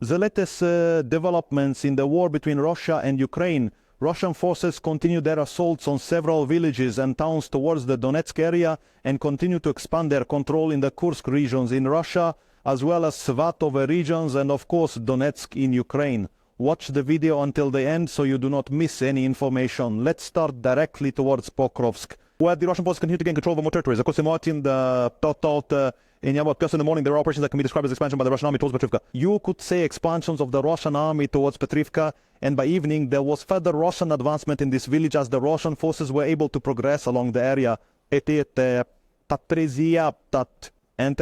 The latest developments in the war between Russia and Ukraine. Russian forces continue their assaults on several villages and towns towards the Donetsk area and continue to expand their control in the Kursk regions in Russia, as well as Svatove regions and of course Donetsk in Ukraine. Watch the video until the end so you do not miss any information. Let's start directly towards Pokrovsk, where the Russian forces continue to gain control over more territories. Of course, in about just in the morning, there are operations that can be described as expansion by the Russian army towards Petrivka. You could say expansions of the Russian army towards Petrivka, and by evening there was further Russian advancement in this village as the Russian forces were able to progress along the area. And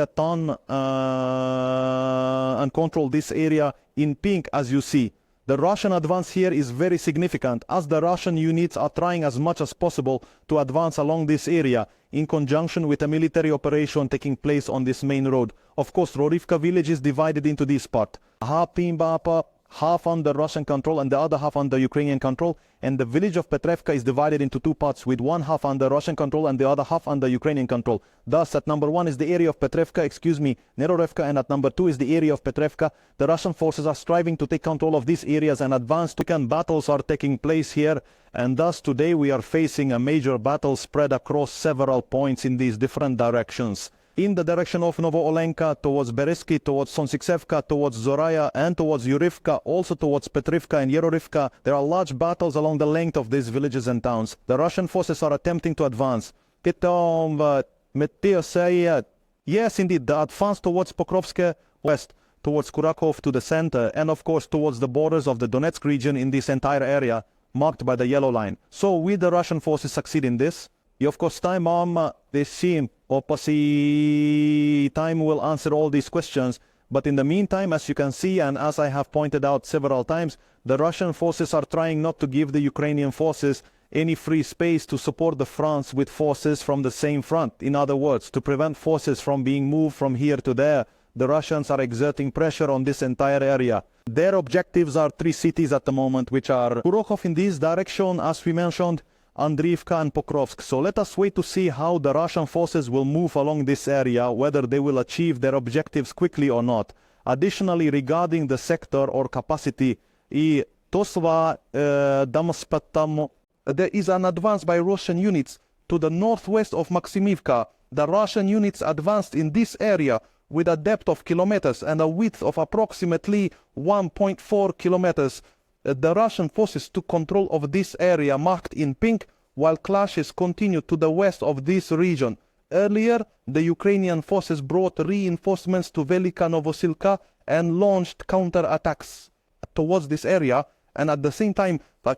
control this area in pink, as you see. The Russian advance here is very significant, as the Russian units are trying as much as possible to advance along this area in conjunction with a military operation taking place on this main road. Of course, Yuryevka village is divided into this part. Half under Russian control and the other half under Ukrainian control, and the village of Petrivka is divided into two parts, with one half under Russian control and the other half under Ukrainian control. Thus, at number 1 is the area of Petrivka, Nerorovka, and at number 2 is the area of Petrivka. The Russian forces are striving to take control of these areas, and advanced battles are taking place here, and thus today we are facing a major battle spread across several points in these different directions. In the direction of Novoolenka, towards Beresky, towards Sonsiksevka, towards Zoraya, and towards Yuryevka, also towards Petrivka and Yuryevka, there are large battles along the length of these villages and towns. The Russian forces are attempting to advance. Yes, indeed, the advance towards Pokrovsk west, towards Kurakov to the center, and of course towards the borders of the Donetsk region in this entire area, marked by the yellow line. So will the Russian forces succeed in this? Of course, time will answer all these questions, but in the meantime, as you can see, and as I have pointed out several times, the Russian forces are trying not to give the Ukrainian forces any free space to support the fronts with forces from the same front. In other words, to prevent forces from being moved from here to there, the Russians are exerting pressure on this entire area. Their objectives are 3 cities at the moment, which are Kurakov in this direction, as we mentioned, Andriivka and Pokrovsk. So let us wait to see how the Russian forces will move along this area, whether they will achieve their objectives quickly or not. Additionally, regarding the sector or capacity, there is an advance by Russian units to the northwest of Maximivka. The Russian units advanced in this area with a depth of kilometers and a width of approximately 1.4 kilometers. The Russian forces took control of this area marked in pink, while clashes continued to the west of this region. Earlier, the Ukrainian forces brought reinforcements to Velika Novosilka and launched counterattacks towards this area, and at the same time, the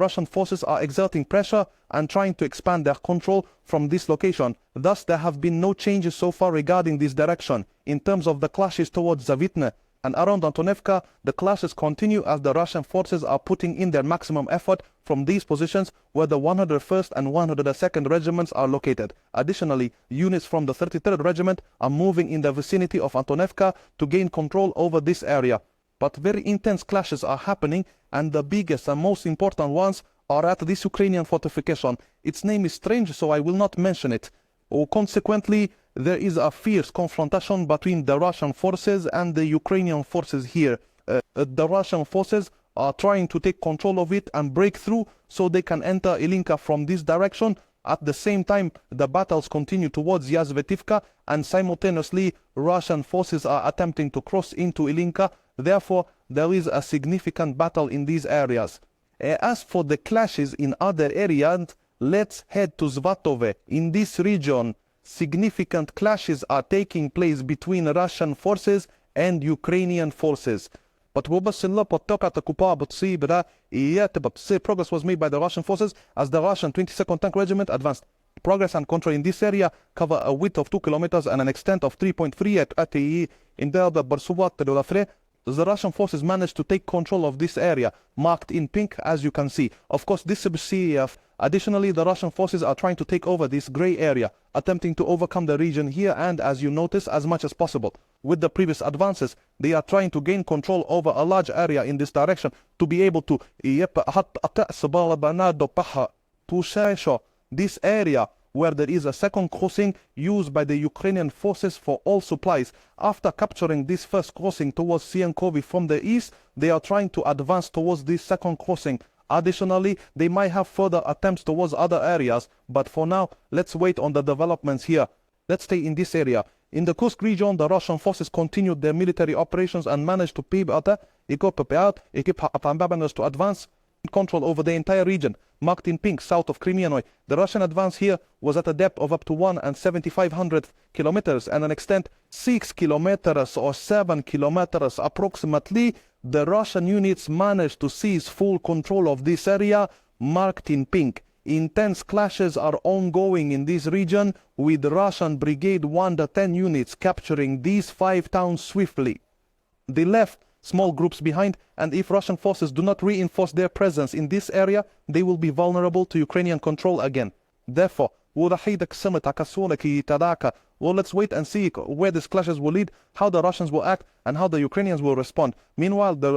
Russian forces are exerting pressure and trying to expand their control from this location. Thus, there have been no changes so far regarding this direction. In terms of the clashes towards Zavitne and around Antonevka, the clashes continue as the Russian forces are putting in their maximum effort from these positions where the 101st and 102nd regiments are located. Additionally, units from the 33rd Regiment are moving in the vicinity of Antonevka to gain control over this area. But very intense clashes are happening, and the biggest and most important ones are at this Ukrainian fortification. Its name is strange, so I will not mention it. Consequently, there is a fierce confrontation between the Russian forces and the Ukrainian forces here. The Russian forces are trying to take control of it and break through so they can enter Ilinka from this direction. At the same time, the battles continue towards Yazvetivka, and simultaneously Russian forces are attempting to cross into Ilinka. Therefore, there is a significant battle in these areas. As for the clashes in other areas, let's head to Svatove. In this region, significant clashes are taking place between Russian forces and Ukrainian forces. But progress was made by the Russian forces as the Russian 22nd Tank Regiment advanced. Progress and control in this area cover a width of 2 kilometers and an extent of 3.3 at ATE. In the Russian forces managed to take control of this area, marked in pink, as you can see. Of course, this is CEF. Additionally, the Russian forces are trying to take over this gray area, attempting to overcome the region here and, as you notice, as much as possible. With the previous advances, they are trying to gain control over a large area in this direction to be able to this area where there is a second crossing used by the Ukrainian forces for all supplies. After capturing this first crossing towards Sienkovi from the east, they are trying to advance towards this second crossing. Additionally, they might have further attempts towards other areas, but for now, let's wait on the developments here. Let's stay in this area. In the Kursk region, the Russian forces continued their military operations and managed to to advance control over the entire region, marked in pink south of Crimea. The Russian advance here was at a depth of up to 1,750 kilometers and an extent 6 kilometers or 7 kilometers approximately. The Russian units managed to seize full control of this area, marked in pink. Intense clashes are ongoing in this region, with Russian Brigade 110 units capturing these 5 towns swiftly. They left small groups behind, and if Russian forces do not reinforce their presence in this area, they will be vulnerable to Ukrainian control again. Therefore, well, let's wait and see where these clashes will lead, how the Russians will act, and how the Ukrainians will respond. Meanwhile, the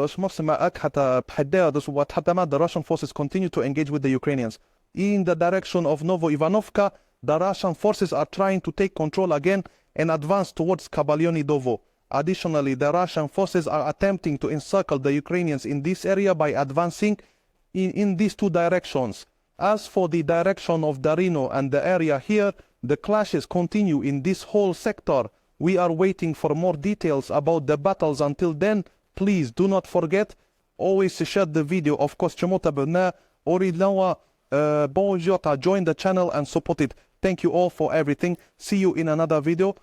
Russian forces continue to engage with the Ukrainians. In the direction of Novo-Ivanovka, the Russian forces are trying to take control again and advance towards Kabalyony-Dovo. Additionally, the Russian forces are attempting to encircle the Ukrainians in this area by advancing in these two directions. As for the direction of Darino and the area here, the clashes continue in this whole sector. We are waiting for more details about the battles. Until then, please do not forget, always share the video. Of course, join the channel and support it. Thank you all for everything. See you in another video.